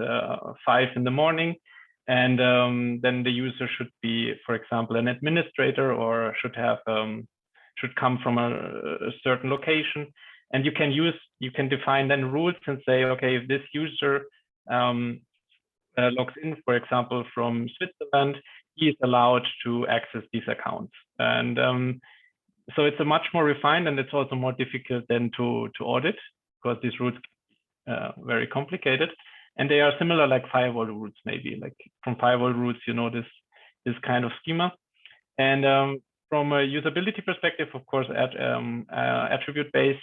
S4: 5 in the morning, and then the user should be, for example, an administrator, or should come from a certain location. And you can define then rules and say, okay, if this user logs in, for example, from Switzerland, he is allowed to access these accounts. And so it's a much more refined, and it's also more difficult then to audit, because these rules are very complicated. And they are similar like firewall rules, maybe. Like from firewall rules, you know, this kind of schema. And from a usability perspective, of course, attribute-based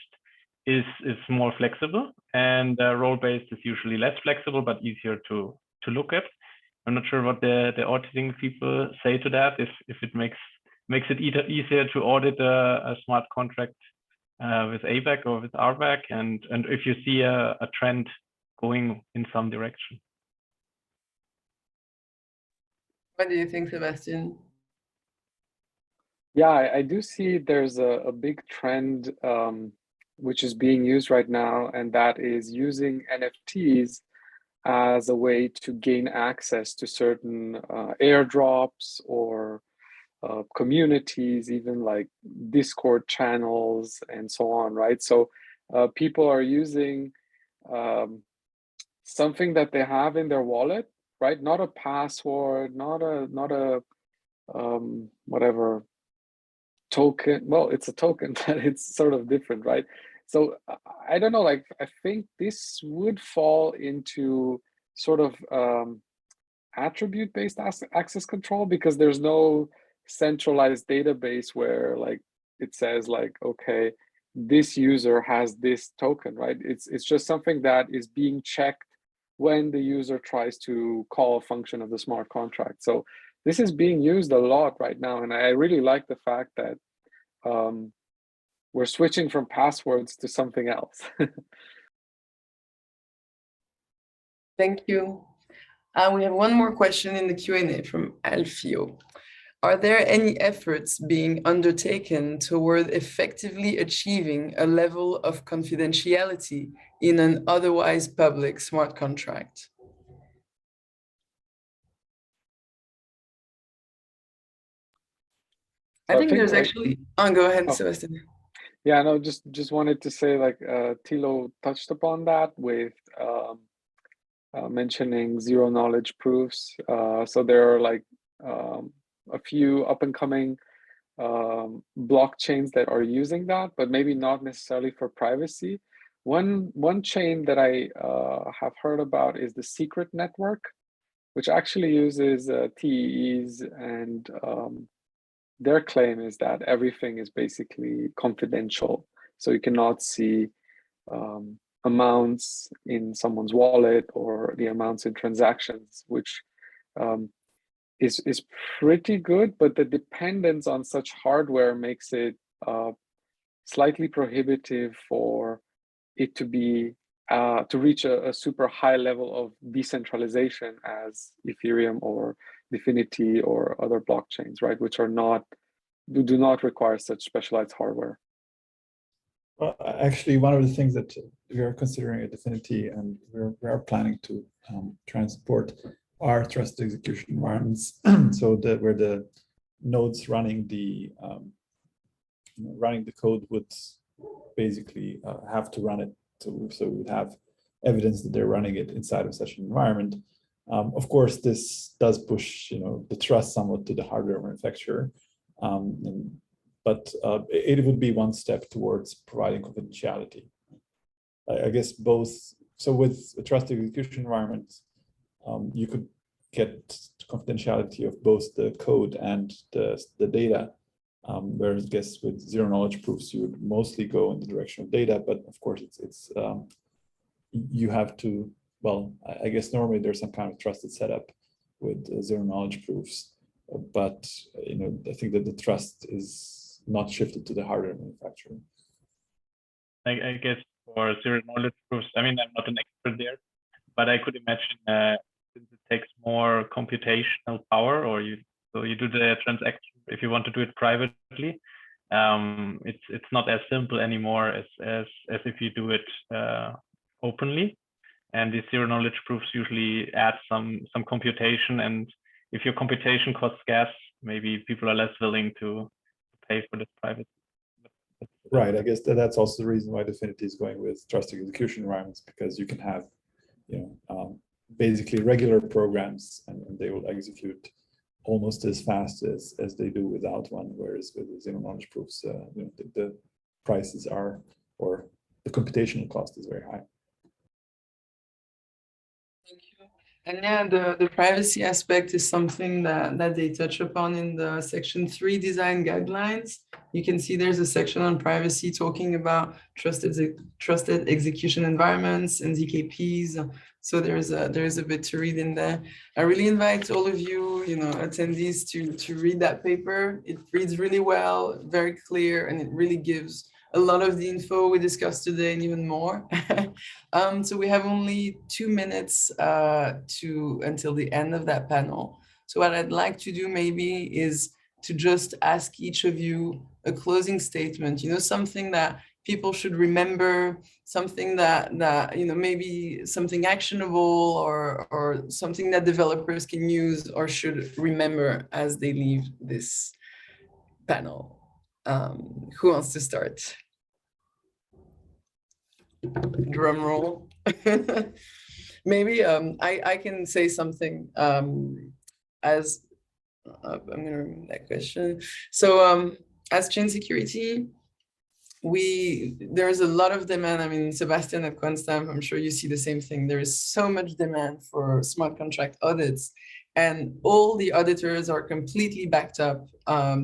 S4: is more flexible, and role-based is usually less flexible, but easier to look at. I'm not sure what the auditing people say to that, if it makes it easier to audit a smart contract with ABAC or with RBAC, and if you see a trend going in some direction.
S2: What do you think, Sebastian?
S3: Yeah, I do see there's a big trend which is being used right now, and that is using NFTs as a way to gain access to certain airdrops or communities, even like Discord channels and so on, right? So people are using something that they have in their wallet, right? Not a password, not a whatever token. Well, it's a token, but it's sort of different, right? So I don't know, like, I think this would fall into sort of attribute-based access control, because there's no centralized database where like it says like, okay, this user has this token, right? It's just something that is being checked when the user tries to call a function of the smart contract. So this is being used a lot right now, and I really like the fact that we're switching from passwords to something else.
S2: Thank you. We have one more question in the Q&A from Alfio. Are there any efforts being undertaken toward effectively achieving a level of confidentiality in an otherwise public smart contract? I think there's actually, go ahead, Sebastian.
S3: Yeah, no, just wanted to say, like, Thilo touched upon that with mentioning zero knowledge proofs. So there are like a few up and coming blockchains that are using that, but maybe not necessarily for privacy. One chain that I have heard about is the Secret Network, which actually uses TEEs, and their claim is that everything is basically confidential. So you cannot see amounts in someone's wallet or the amounts in transactions, which is pretty good, but the dependence on such hardware makes it slightly prohibitive for it to be to reach a super high level of decentralization as Ethereum or Definity or other blockchains, right? Which do not require such specialized hardware.
S5: Well, actually, one of the things that we are considering at Definity, and we are planning to try and support, are trusted execution environments. So where the nodes running the code would basically have to run it, so we would have evidence that they're running it inside of such an environment. Of course, this does push the trust somewhat to the hardware manufacturer, But it would be one step towards providing confidentiality. I guess both. So with a trusted execution environment, you could get confidentiality of both the code and the data. Whereas I guess with zero knowledge proofs, you would mostly go in the direction of data, but of course it's you have to, well, I guess normally there's some kind of trusted setup with zero knowledge proofs, but I think that the trust is not shifted to the hardware manufacturer.
S4: I guess for zero knowledge proofs, I mean, I'm not an expert there, but I could imagine since it takes more computational power, or you do the transaction if you want to do it privately. It's not as simple anymore as if you do it openly. And the zero knowledge proofs usually add some computation, and if your computation costs gas, maybe people are less willing to pay for this private.
S5: Right. I guess that's also the reason why Definity is going with trusted execution environments, because you can have, basically regular programs, and they will execute almost as fast as they do without one. Whereas with the zero knowledge proofs, the prices are, or the computational cost is very high.
S2: Thank you. And yeah, the privacy aspect is something that they touch upon in the section 3 design guidelines. You can see there's a section on privacy talking about trusted execution environments and ZKPs. So there's a bit to read in there. I really invite all of you, attendees to read that paper. It reads really well, very clear, and it really gives a lot of the info we discussed today and even more. So we have only 2 minutes until the end of that panel. So what I'd like to do maybe is to just ask each of you a closing statement, something that people should remember, something that maybe something actionable or something that developers can use or should remember as they leave this panel. Who wants to start? Drum roll. Maybe I can say something as I'm gonna remove that question. So as chain security, there's a lot of demand. I mean, Sebastian at Quantstamp, I'm sure you see the same thing. There is so much demand for smart contract audits, and all the auditors are completely backed up.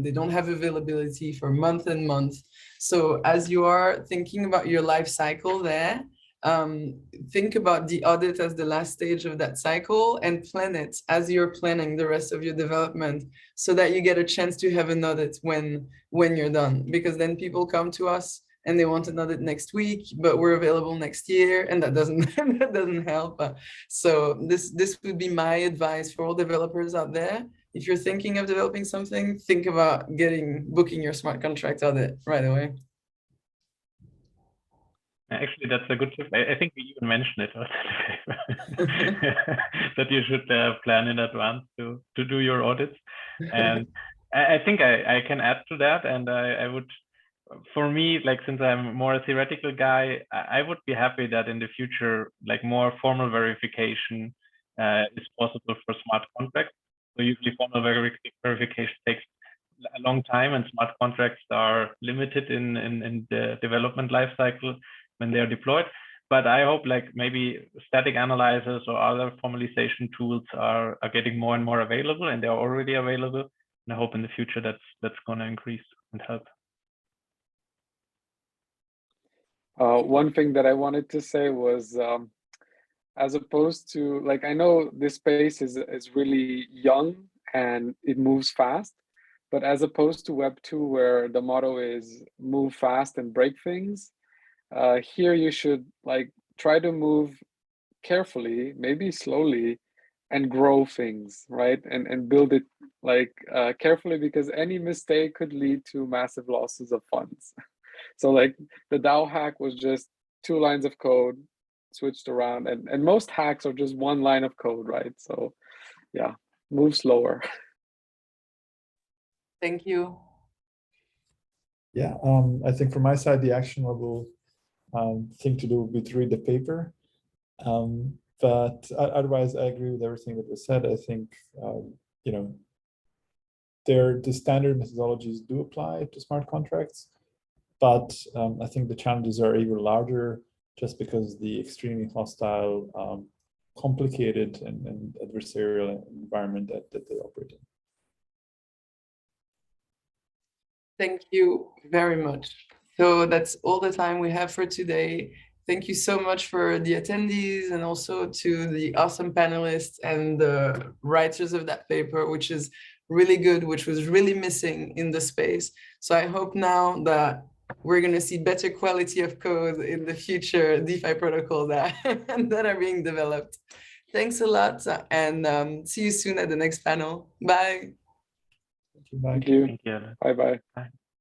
S2: They don't have availability for month and month. So as you are thinking about your life cycle there, think about the audit as the last stage of that cycle and plan it as you're planning the rest of your development, so that you get a chance to have an audit when you're done. Because then people come to us and they want an audit next week, but we're available next year, and that doesn't help. So this would be my advice for all developers out there. If you're thinking of developing something, think about booking your smart contract audit right away.
S4: Actually, that's a good tip. I think we even mentioned it that you should plan in advance to do your audits. And I think I can add to that. And I would, for me, like, since I'm more a theoretical guy, I would be happy that in the future, like, more formal verification is possible for smart contracts. So usually formal verification takes a long time, and smart contracts are limited in the development lifecycle when they are deployed. But I hope, like, maybe static analyzers or other formalization tools are getting more and more available, and they're already available. And I hope in the future that's going to increase and help.
S3: One thing that I wanted to say was, as opposed to, like, I know this space is really young and it moves fast, but as opposed to Web 2, where the motto is move fast and break things, here you should, like, try to move carefully, maybe slowly, and grow things, right? And build it, like, carefully, because any mistake could lead to massive losses of funds. So, like, the DAO hack was just 2 lines of code switched around, and most hacks are just 1 line of code, right? So yeah, move slower.
S2: Thank you.
S5: Yeah, I think from my side, the actionable thing to do would be to read the paper. But otherwise, I agree with everything that was said. I think, the standard methodologies do apply to smart contracts, but I think the challenges are even larger just because the extremely hostile, complicated and adversarial environment that they operate in.
S2: Thank you very much. So that's all the time we have for today. Thank you so much for the attendees and also to the awesome panelists and the writers of that paper, which is really good, which was really missing in the space. So I hope now that we're going to see better quality of code in the future DeFi protocol that, that are being developed. Thanks a lot, and see you soon at the next panel. Bye.
S5: Thank you. Bye.
S3: Thank you.
S4: Thank you.
S3: Bye-bye.
S4: Bye.